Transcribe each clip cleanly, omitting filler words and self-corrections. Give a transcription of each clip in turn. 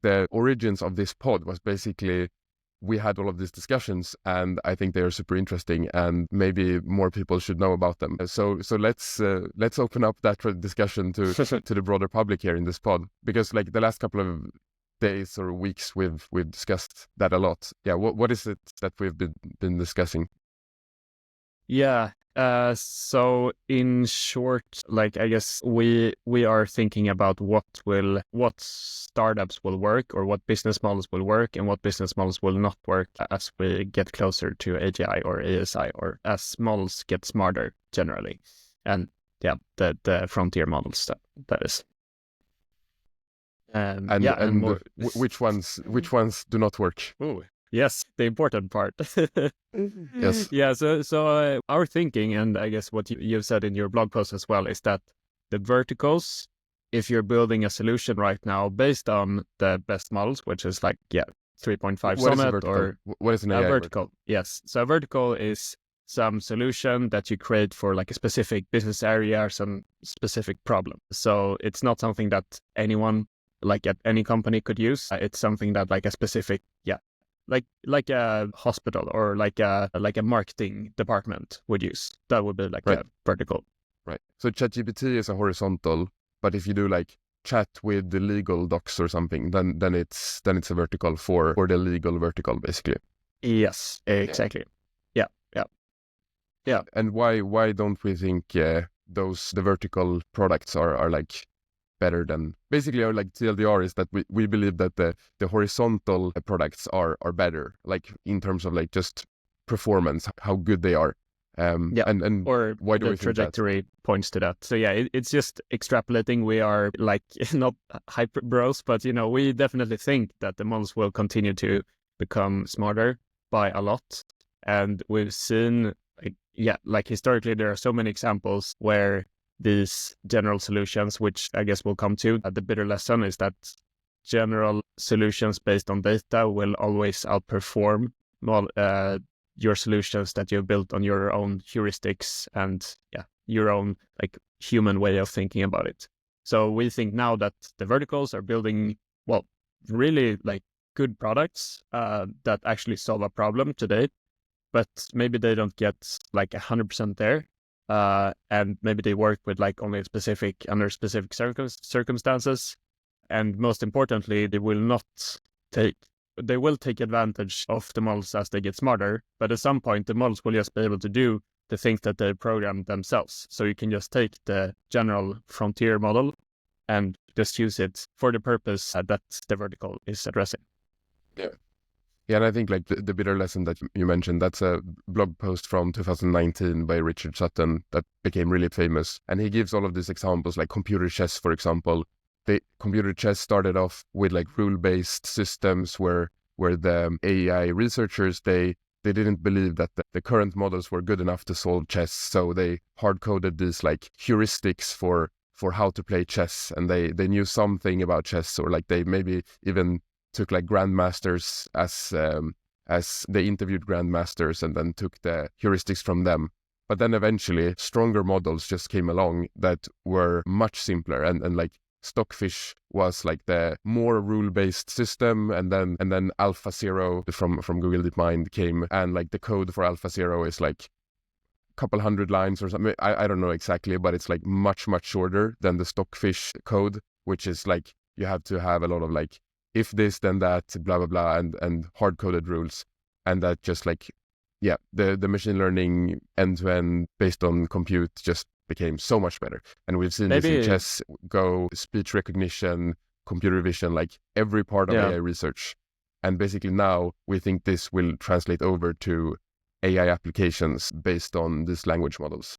the origins of this pod was basically we had all of these discussions, and I think they are super interesting, and maybe more people should know about them. So let's open up that discussion to to the broader public here in this pod, because like the last couple of days or weeks we've discussed that a lot. Yeah, what is it that we've been discussing? Yeah. So in short, like I guess we are thinking about what startups will work, or what business models will work and what business models will not work as we get closer to AGI or ASI, or as models get smarter generally. And yeah, the frontier models that is. Which ones do not work? Ooh. Yes, the important part. Yes. Yeah, so our thinking, and I guess what you've said in your blog post as well, is that the verticals, if you're building a solution right now based on the best models, which is like, 3.5 Sonnet, or what is an AI vertical? Yes, so a vertical is some solution that you create for like a specific business area or some specific problem. So it's not something that anyone like at any company could use. It's something that like a specific, like a hospital or like a marketing department would use. That would be like a vertical. Right. So ChatGPT is a horizontal, but if you do like chat with the legal docs or something, then it's a vertical for the legal vertical, basically. Yes, exactly. Yeah. And why don't we think the vertical products are like better than, basically our like TLDR is that we believe that the horizontal products are better, like in terms of like just performance, how good they are. And or why do the we think trajectory points to that. So yeah, it's just extrapolating. We are like not hyper bros, but we definitely think that the models will continue to become smarter by a lot. And we've seen like historically there are so many examples where these general solutions, which I guess we'll come to, the bitter lesson is that general solutions based on data will always outperform your solutions that you've built on your own heuristics and your own like human way of thinking about it. So we think now that the verticals are building, well, really like good products that actually solve a problem today, but maybe they don't get like 100% there. And maybe they work with like only under specific circumstances. And most importantly, they will take advantage of the models as they get smarter. But at some point, the models will just be able to do the things that they programmed themselves. So you can just take the general frontier model and just use it for the purpose that the vertical is addressing. Yeah, and I think like the bitter lesson that you mentioned, that's a blog post from 2019 by Richard Sutton that became really famous. And he gives all of these examples, like computer chess, for example. The computer chess started off with like rule-based systems where the AI researchers, they didn't believe that the current models were good enough to solve chess. So they hard-coded these like heuristics for how to play chess. And they knew something about chess, or like they maybe even took like grandmasters as they interviewed grandmasters and then took the heuristics from them. But then eventually stronger models just came along that were much simpler, and like Stockfish was like the more rule-based system, and then AlphaZero from Google DeepMind came, and like the code for AlphaZero is like a couple hundred lines or something. I don't know exactly, but it's like much shorter than the Stockfish code, which is like you have to have a lot of like if this, then that, blah, blah, blah, and hard-coded rules. And that just like, the machine learning end-to-end based on compute just became so much better. And we've seen this in chess, Go, speech recognition, computer vision, like every part of AI research. And basically now we think this will translate over to AI applications based on these language models.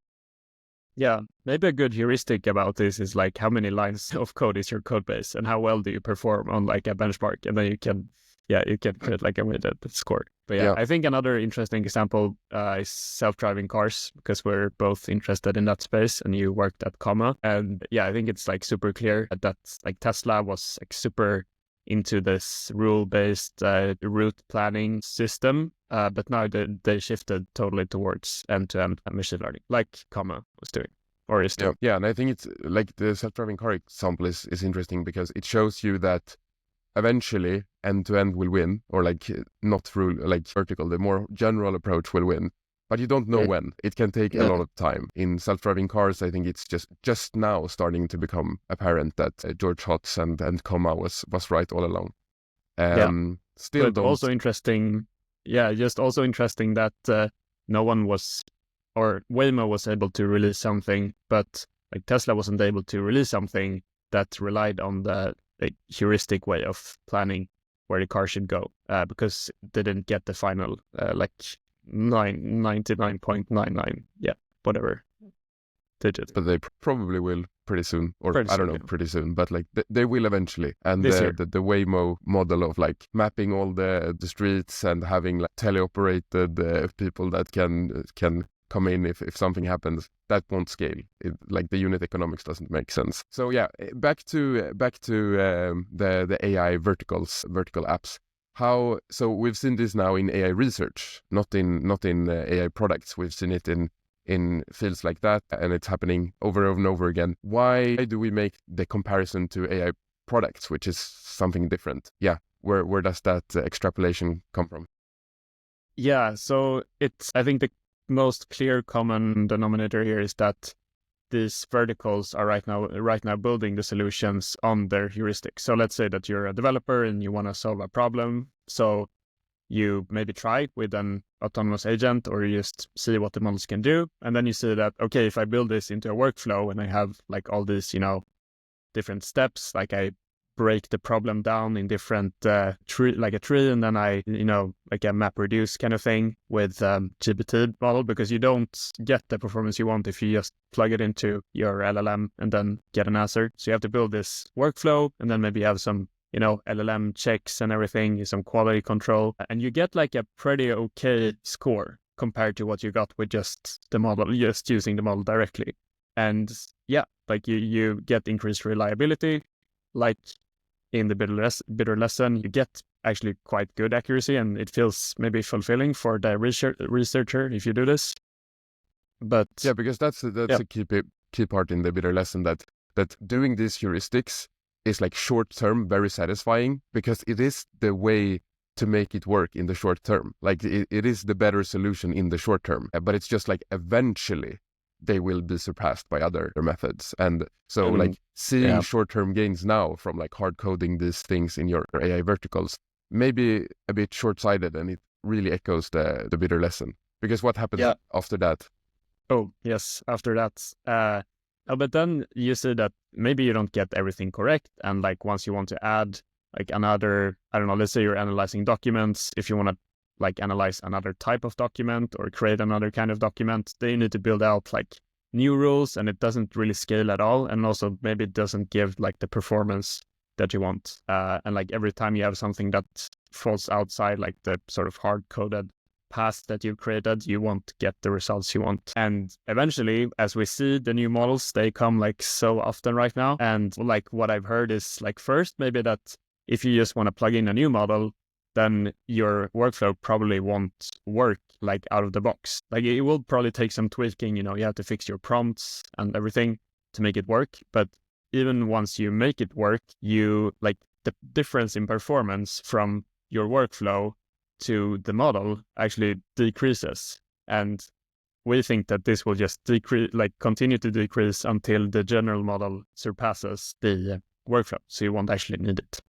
Yeah, maybe a good heuristic about this is like how many lines of code is your code base and how well do you perform on like a benchmark, and then you can create like a weighted score. But I think another interesting example is self-driving cars, because we're both interested in that space and you worked at Comma. And I think it's like super clear that like Tesla was like super into this rule-based route planning system, but now they shifted totally towards end-to-end machine learning, like Comma was doing, or is doing. Yeah, and I think it's like the self-driving car example is interesting because it shows you that eventually end to end will win, or like not through like vertical, the more general approach will win. But you don't know when. It can take a lot of time. In self-driving cars, I think it's just now starting to become apparent that George Hotz and Comma was right all along. Still but don't. Also interesting, just also interesting that no one was, or Waymo was able to release something, but like Tesla wasn't able to release something that relied on the heuristic way of planning where the car should go, because they didn't get the final 99.99 whatever digit. But they probably will pretty soon, or I don't know, pretty soon, but like they will eventually. And the Waymo model of like mapping all the streets and having like teleoperated people that can come in if something happens, that won't scale. Like the unit economics doesn't make sense. So yeah, back to the AI vertical apps. So we've seen this now in AI research, not in AI products. We've seen it in fields like that, and it's happening over and over again. Why do we make the comparison to AI products, which is something different? Yeah, where does that extrapolation come from? Yeah, so I think the most clear common denominator here is that these verticals are right now building the solutions on their heuristics. So let's say that you're a developer and you want to solve a problem. So you maybe try with an autonomous agent, or you just see what the models can do. And then you see that, okay, if I build this into a workflow and I have like all these, different steps, like I break the problem down in different tree, and then I, like a map reduce kind of thing with GPT model, because you don't get the performance you want if you just plug it into your LLM and then get an answer. So you have to build this workflow, and then maybe have some, LLM checks and everything, some quality control, and you get like a pretty okay score compared to what you got with just the model, just using the model directly. And yeah, like you get increased reliability, like in the bitter lesson, you get actually quite good accuracy, and it feels maybe fulfilling for the researcher if you do this. But yeah, because that's a key part in the bitter lesson, that doing these heuristics is like short term very satisfying, because it is the way to make it work in the short term. Like it is the better solution in the short term, but it's just like eventually they will be surpassed by other methods. And so like seeing short-term gains now from like hard coding these things in your AI verticals may be a bit short-sighted, and it really echoes the bitter lesson. Because what happens after that? Oh, yes, after that. But then you see that maybe you don't get everything correct. And like once you want to add like another, I don't know, let's say you're analyzing documents. If you want to like analyze another type of document or create another kind of document, they need to build out like new rules, and it doesn't really scale at all. And also maybe it doesn't give like the performance that you want. And like every time you have something that falls outside like the sort of hard coded path that you've created, you won't get the results you want. And eventually, as we see the new models, they come like so often right now. And like what I've heard is like, first, maybe that if you just want to plug in a new model, then your workflow probably won't work like out of the box. Like it will probably take some tweaking, you have to fix your prompts and everything to make it work. But even once you make it work, you like the difference in performance from your workflow to the model actually decreases. And we think that this will just continue to decrease until the general model surpasses the workflow. So you won't actually need it.